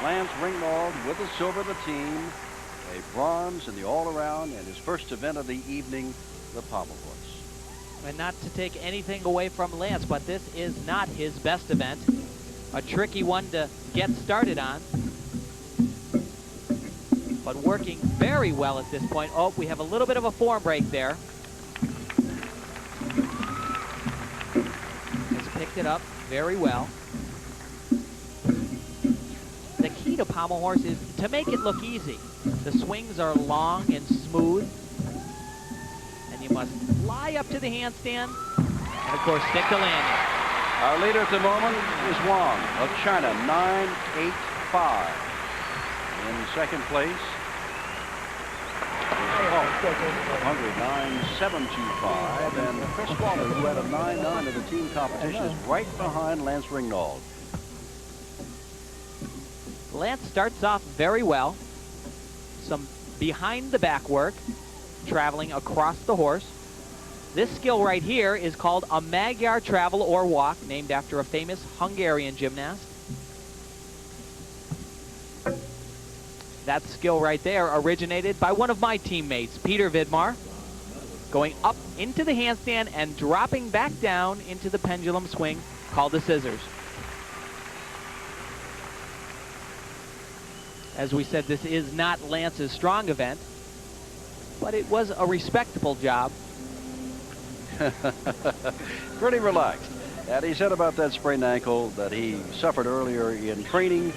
Lance Ringwald with the silver of the team, a bronze in the all-around, and his first event of the evening, the pommel horse. And not to take anything away from Lance, but this is not his best event. A tricky one to get started on, but working very well at this point. Oh, we have a little bit of a form break there. Has picked it up very well. The key to pommel horse is to make it look easy. The swings are long and smooth, and you must fly up to the handstand, and of course stick the landing. Our leader at the moment is Wang of China, 9.85. In second place, Hungary, 9.725, and Chris Waller, who had a 9.9 of the team competition, is right behind Lance Ringwald. Lance starts off very well. Some behind the back work, traveling across the horse. This skill right here is called a Magyar travel or walk, named after a famous Hungarian gymnast. That skill right there originated by one of my teammates, Peter Vidmar, going up into the handstand and dropping back down into the pendulum swing called the scissors. As we said, this is not Lance's strong event, but it was a respectable job. Pretty relaxed. And he said about that sprained ankle that he suffered earlier in training,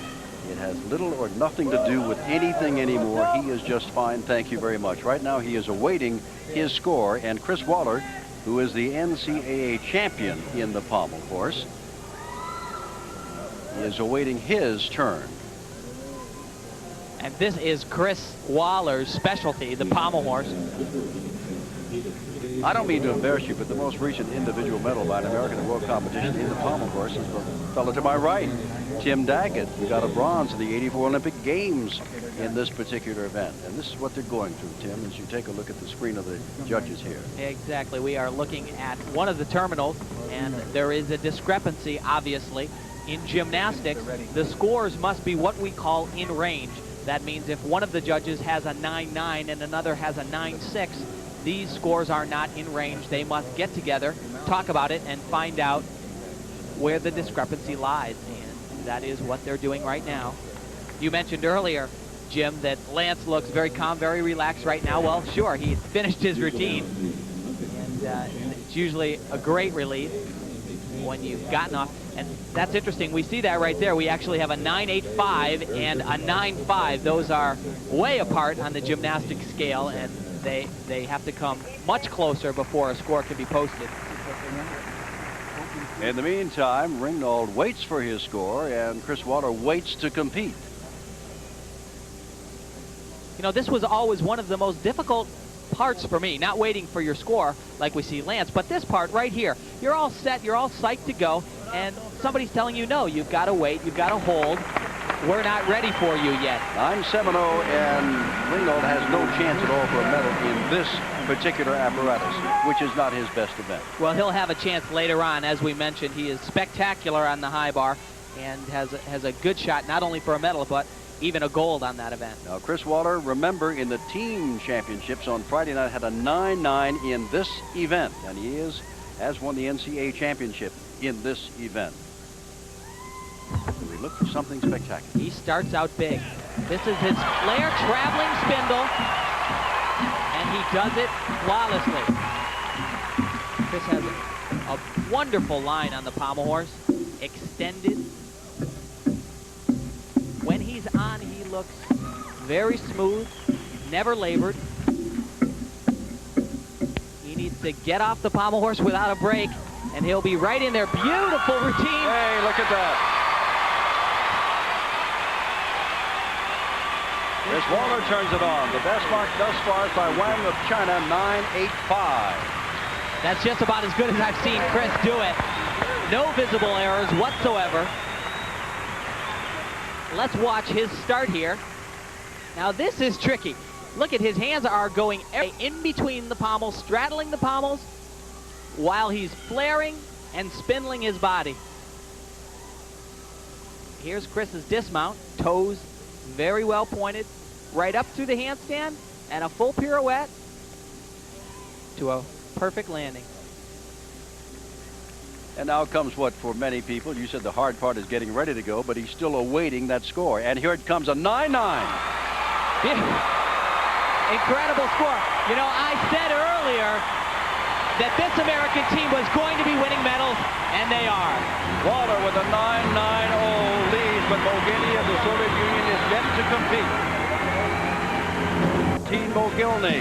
it has little or nothing to do with anything anymore. He is just fine. Thank you very much. Right now he is awaiting his score, and Chris Waller, who is the NCAA champion in the pommel horse, is awaiting his turn. And this is Chris Waller's specialty, the pommel horse. I don't mean to embarrass you, but the most recent individual medal by an American in world competition in the pommel horse is the fellow to my right, Tim Daggett, who got a bronze in the '84 Olympic Games in this particular event. And this is what they're going through, Tim, as you take a look at the screen of the judges here. Exactly. We are looking at one of the terminals, and there is a discrepancy, obviously. In gymnastics, the scores must be what we call in range. That means if one of the judges has a 9.9 and another has a 9.6, these scores are not in range. They must get together, talk about it, and find out where the discrepancy lies. And that is what they're doing right now. You mentioned earlier, Jim, that Lance looks very calm, very relaxed right now. Well, sure, he finished his routine. And it's usually a great relief when you've gotten off. And that's interesting. We see that right there. We actually have a 9.85 and a 9.5. Those are way apart on the gymnastics scale, and they have to come much closer before a score can be posted. In the meantime, Ringwald waits for his score, and Chris Waller waits to compete. You know, this was always one of the most difficult parts for me, not waiting for your score like we see Lance, but this part right here. You're all set, you're all psyched to go, and somebody's telling you, no, you've got to wait, you've got to hold. We're not ready for you yet. 9.70, and Ringwald has no chance at all for a medal in this particular apparatus, which is not his best event. Well, he'll have a chance later on. As we mentioned, he is spectacular on the high bar and has a good shot, not only for a medal, but even a gold on that event. Now, Chris Waller, remember, in the team championships on Friday night, had a 9.9 in this event, and he has won the NCAA championship in this event. So we look for something spectacular. He starts out big. This is his flare traveling spindle, and he does it flawlessly. Chris has a wonderful line on the pommel horse, extended. When he's on, he looks very smooth, never labored. He needs to get off the pommel horse without a break, and he'll be right in there. Beautiful routine. Hey, look at that. Chris Waller turns it on. The best mark thus far is by Wang of China, 9.85. That's just about as good as I've seen Chris do it. No visible errors whatsoever. Let's watch his start here. Now this is tricky. Look at his hands are going in between the pommels, straddling the pommels, while he's flaring and spindling his body. Here's Chris's dismount. Toes very well pointed. Right up through the handstand and a full pirouette to a perfect landing. And now comes what for many people, you said the hard part is getting ready to go, but he's still awaiting that score. And here it comes, a 9-9. Incredible score. You know, I said earlier that this American team was going to be winning medals, and they are. Waller with a 9-9-0 lead, but Mogilny of the Soviet Union is yet to compete. Team Mogilny,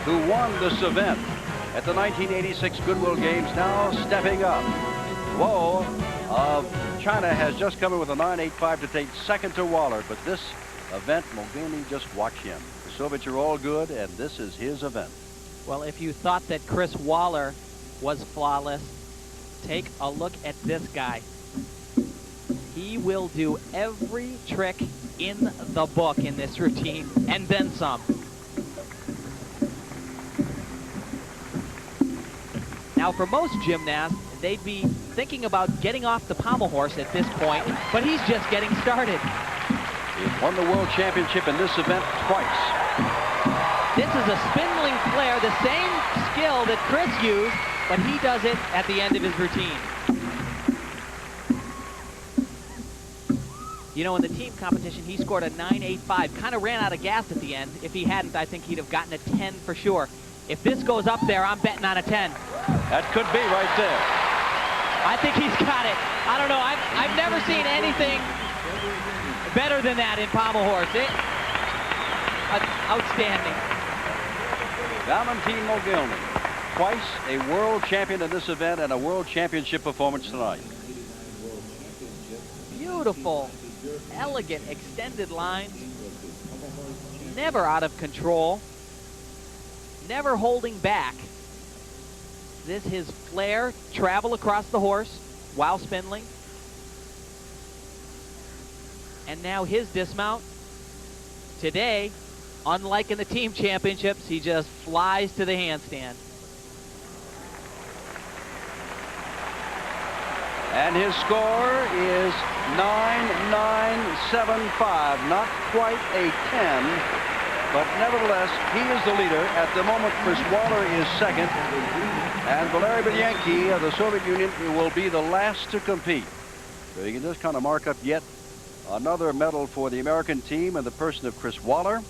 who won this event at the 1986 Goodwill Games, now stepping up. Luo of China has just come in with a 9.85 to take second to Waller, but this event, Mogilny, just watch him. The Soviets are all good, and this is his event. Well, if you thought that Chris Waller was flawless, take a look at this guy. He will do every trick in the book in this routine, and then some. Now, for most gymnasts, they'd be thinking about getting off the pommel horse at this point, but he's just getting started. He's won the world championship in this event twice. This is a spindling flare, the same skill that Chris used, but he does it at the end of his routine. You know, in the team competition, he scored a 9.85, kind of ran out of gas at the end. If he hadn't, I think he'd have gotten a 10 for sure. If this goes up there, I'm betting on a 10. That could be right there. I think he's got it. I don't know. I've never seen anything better than that in pommel horse. Outstanding. Valentin Mogilny, twice a world champion in this event and a world championship performance tonight. Beautiful, elegant, extended lines. Never out of control. Never holding back. This his flair, travel across the horse while spindling. And now his dismount. Today, unlike in the team championships, he just flies to the handstand. And his score is 9.975, not quite a 10, but nevertheless, he is the leader. At the moment, Chris Waller is second, and Valery Belyanki of the Soviet Union will be the last to compete. So you can just kind of mark up yet another medal for the American team in the person of Chris Waller.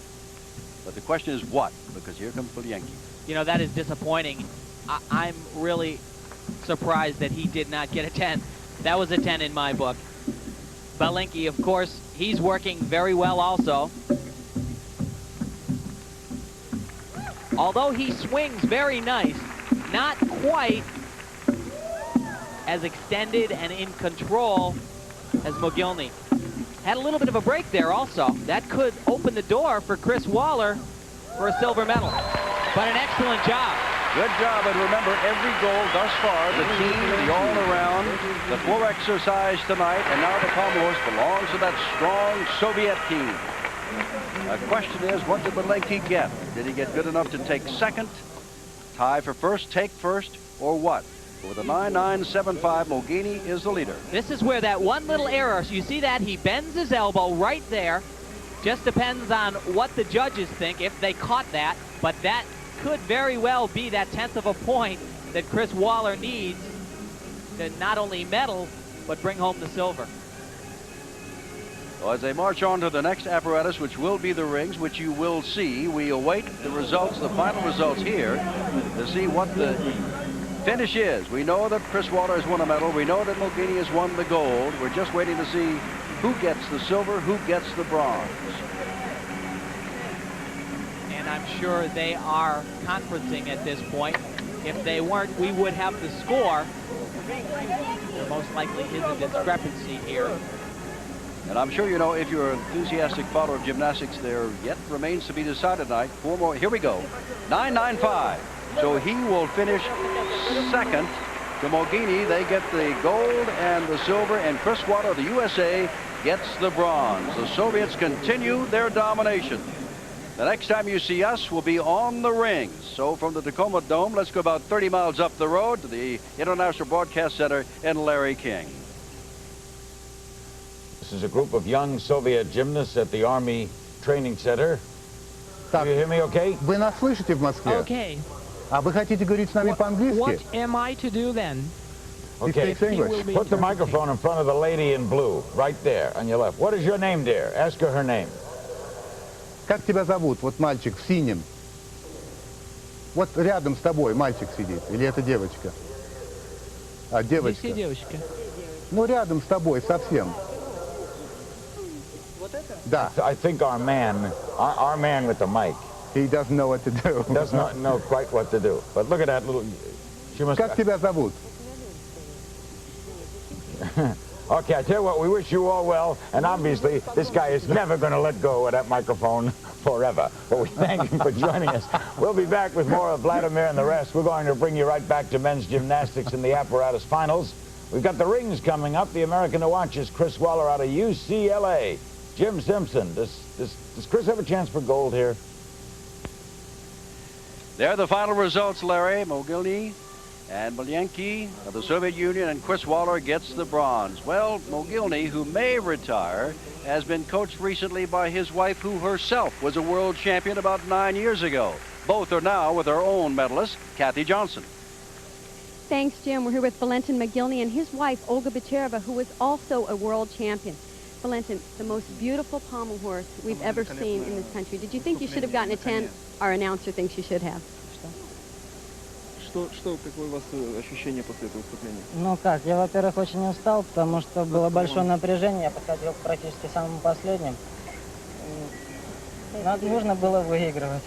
But the question is what? Because here comes Belyanki. You know, that is disappointing. I'm really surprised that he did not get a 10. That was a 10 in my book. Belyanki, of course, he's working very well also. Although he swings very nice, not quite as extended and in control as Mogilny. Had a little bit of a break there also. That could open the door for Chris Waller for a silver medal. But an excellent job. Good job, and remember, every goal thus far, the team, the all-around, the floor exercise tonight, and now the pommel horse belongs to that strong Soviet team. The question is, what did Belyanki get? Did he get good enough to take second, tie for first, take first, or what? With a 9.975, Mogilny is the leader. This is where that one little error, so you see that he bends his elbow right there. Just depends on what the judges think, if they caught that, but that could very well be that 1/10 of a point that Chris Waller needs to not only medal, but bring home the silver. Well, as they march on to the next apparatus, which will be the rings, which you will see, we await the results, the final results here, to see what the finish is. We know that Chris Waller has won a medal. We know that Mogilny has won the gold. We're just waiting to see who gets the silver, who gets the bronze. And I'm sure they are conferencing at this point. If they weren't, we would have the score. There most likely is a discrepancy here. And I'm sure you know, if you're an enthusiastic follower of gymnastics, there yet remains to be decided tonight. 4 more. Here we go. 9.95. So he will finish second to Mogilny. They get the gold and the silver, and Chris Waller of the USA gets the bronze. The Soviets continue their domination. The next time you see us will be on the rings. So from the Tacoma Dome, let's go about 30 miles up the road to the International Broadcast Center in Larry King. This is a group of young Soviet gymnasts at the Army Training Center. Do you hear me okay? Вы нас слышите в Москве? Okay. А вы хотите говорить с нами What по-английски? am I to do then? Okay. Speaks English. Put the microphone in front of the lady in blue, right there, on your left. What is your name, dear? Ask her name. Как тебя зовут? Вот мальчик в синем. Вот рядом с тобой мальчик сидит. Или это девочка? А, девочка. Здесь и девочка. Ну, рядом с тобой совсем. Да. I think our man with the mic He doesn't know what to do. does not know quite what to do. But look at that little... She must... Как тебя зовут? Okay, I tell you what, we wish you all well, and obviously this guy is never going to let go of that microphone forever. But we thank him for joining us. We'll be back with more of Vladimir and the rest. We're going to bring you right back to men's gymnastics in the apparatus finals. We've got the rings coming up. The American to watch is Chris Waller out of UCLA. Jim Simpson, does Chris have a chance for gold here? There are the final results, Larry. Mogilny and Belyanki of the Soviet Union, and Chris Waller gets the bronze. Well, Mogilny, who may retire, has been coached recently by his wife, who herself was a world champion about 9 years ago. Both are now with their own medalist, Kathy Johnson. Thanks, Jim. We're here with Valentin Mogilny and his wife, Olga Bachereva, who was also a world champion. Valentin, the most beautiful pommel horse we've ever seen in this country. Did you think you should have gotten a 10? Our announcer thinks you should have. Какое у вас ощущение после этого выступления? Ну как, я, во-первых, очень устал, потому что было большое напряжение, я подходил практически самым последним. Нужно было выигрывать.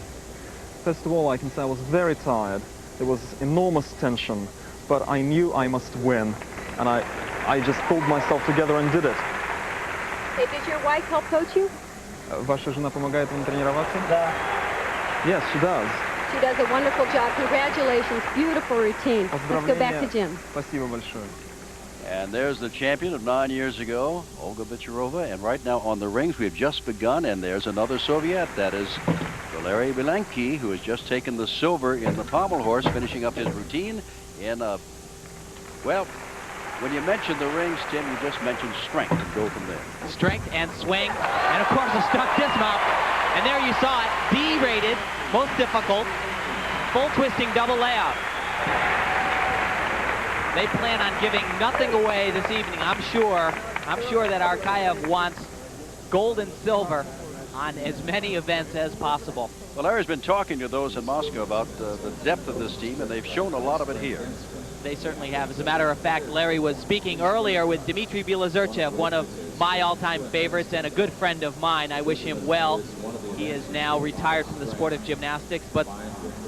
First of all, I can say I was very tired. There was enormous tension, but I knew I must win, and I just pulled myself together and did it. Hey, did your wife help coach you? Ваша жена помогает вам тренироваться? Да. Yes, she does. She does a wonderful job. Congratulations. Beautiful routine. Let's go back to Jim. Спасибо большое. And there's the champion of 9 years ago, Olga Bachereva. And right now on the rings, we've just begun. And there's another Soviet. That is Valery Belyanki, who has just taken the silver in the pommel horse, finishing up his routine in a, well, when you mention the rings, Tim, you just mentioned strength and go from there. Strength and swing, and of course a stuck dismount. And there you saw it, D-rated, most difficult, full twisting double layout. They plan on giving nothing away this evening, I'm sure. I'm sure that Arkayev wants gold and silver on as many events as possible. Well, Larry's been talking to those in Moscow about the depth of this team, and they've shown a lot of it here. They certainly have. As a matter of fact, Larry was speaking earlier with Dmitry Bilazerchev, one of my all-time favorites and a good friend of mine. I wish him well. He is now retired from the sport of gymnastics, but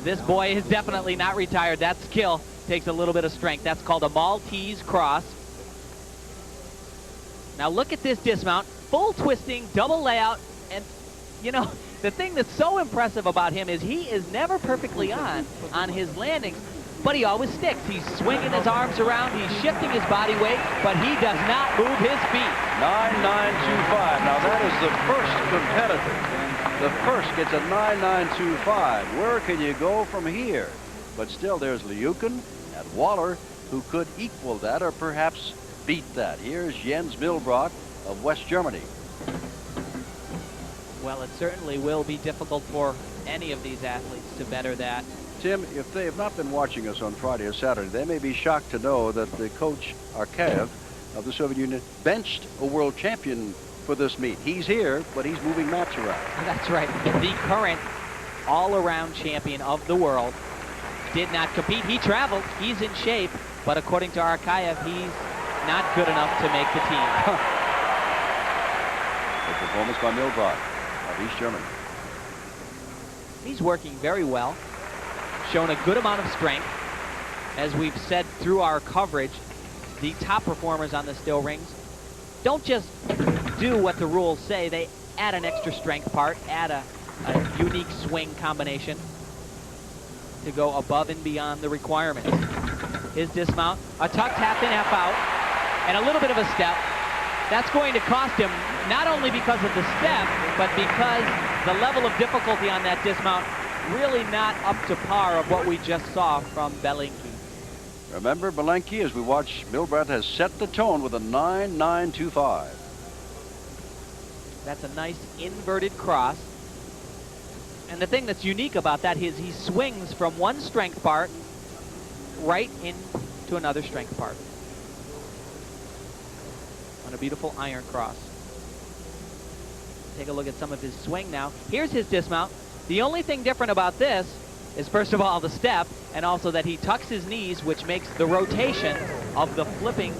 this boy is definitely not retired. That skill takes a little bit of strength. That's called a Maltese cross. Now look at this dismount, full twisting, double layout, and you know, the thing that's so impressive about him is he is never perfectly on his landings, but he always sticks. He's swinging his arms around, he's shifting his body weight, but he does not move his feet. 9.925. Now that is the first competitor. The first gets a 9.925. Where can you go from here? But still, there's Lyukin and Waller, who could equal that or perhaps beat that. Here's Jens Milbrot of West Germany. Well, it certainly will be difficult for any of these athletes to better that. Tim, if they have not been watching us on Friday or Saturday, they may be shocked to know that the coach Arkayev of the Soviet Union benched a world champion for this meet. He's here, but he's moving mats around. That's right. The current all-around champion of the world did not compete. He traveled. He's in shape, but according to Arkayev, he's not good enough to make the team. The performance by Milbrot of East Germany. He's working very well, shown a good amount of strength. As we've said through our coverage, the top performers on the still rings don't just do what the rules say. They add an extra strength part, add a unique swing combination to go above and beyond the requirements. His dismount, a tucked half in, half out, and a little bit of a step. That's going to cost him not only because of the step, but because the level of difficulty on that dismount really not up to par of what we just saw from Belyanki. Remember, Belyanki, as we watch, Milbrot has set the tone with a 9.925. That's a nice inverted cross. And the thing that's unique about that is he swings from one strength part right into another strength part on a beautiful iron cross. Take a look at some of his swing now. Here's his dismount. The only thing different about this is, first of all, the step, and also that he tucks his knees, which makes the rotation of the flipping